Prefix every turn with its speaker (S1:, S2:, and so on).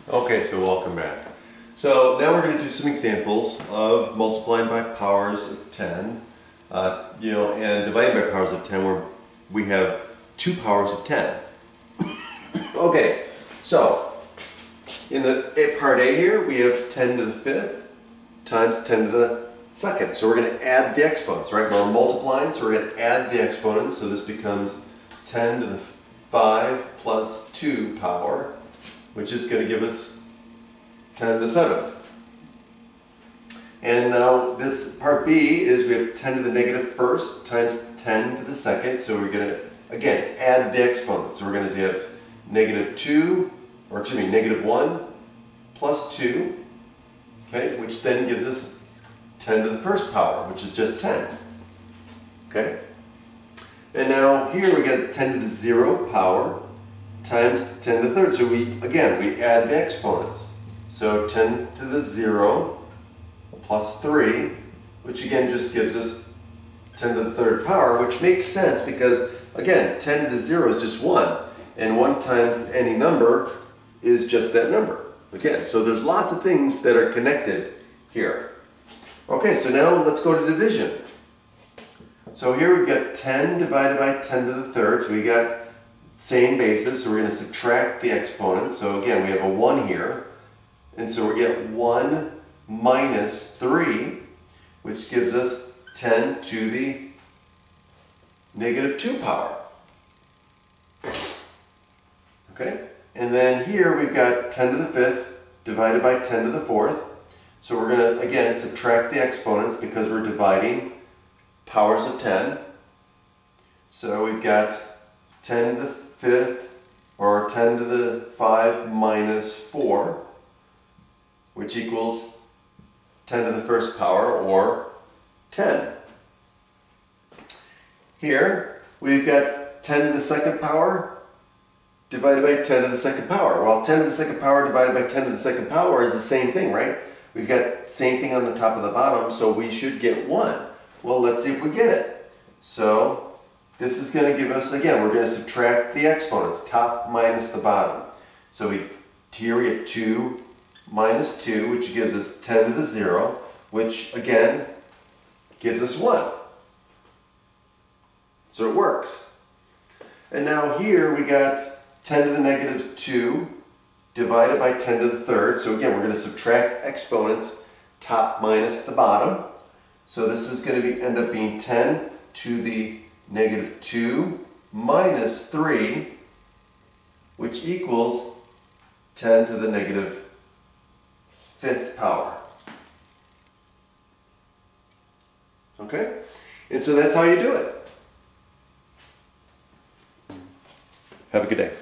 S1: Okay, so welcome back. So now we're going to do some examples of multiplying by powers of 10, and dividing by powers of 10 where we have two powers of 10. Okay, so in part A here we have 10 to the 5th times 10 to the 2nd. So we're going to add the exponents, right? We're multiplying, so we're going to add the exponents. So this becomes 10 to the 5 plus 2 power, which is going to give us 10 to the 7th. And now this part B is we have 10 to the negative 1st times 10 to the 2nd. So we're going to, again, add the exponents. So we're going to have negative 1 plus 2, okay, which then gives us 10 to the 1st power, which is just 10. Okay? And now here we get 10 to the 0 power times 10 to the 3rd. So we add the exponents. So 10 to the 0 plus 3, which again just gives us 10 to the 3rd power, which makes sense because, again, 10 to the 0 is just 1. And 1 times any number is just that number. Again, so there's lots of things that are connected here. Okay, so now let's go to division. So here we've got 10 divided by 10 to the 3rd. So we got same basis, so we're going to subtract the exponents. So again, we have a 1 here. And so we get 1 minus 3, which gives us 10 to the negative 2 power. Okay? And then here we've got 10 to the 5th divided by 10 to the 4th. So we're going to, again, subtract the exponents because we're dividing powers of 10. So we've got 10 to the 5th, or 10 to the 5 minus 4, which equals 10 to the 1st power, or 10. Here, we've got 10 to the 2nd power divided by 10 to the 2nd power. Well, 10 to the 2nd power divided by 10 to the 2nd power is the same thing, right? We've got same thing on the top of the bottom, so we should get 1. Well, let's see if we get it. So this is going to give us, again, we're going to subtract the exponents, top minus the bottom. So here we get 2 minus 2, which gives us 10 to the 0, which again gives us 1. So it works. And now here we got 10 to the negative 2 divided by 10 to the 3rd. So again, we're going to subtract exponents, top minus the bottom. So this is going to end up being 10 to the negative 2 minus 3, which equals 10 to the negative 5th power. Okay? And so that's how you do it. Have a good day.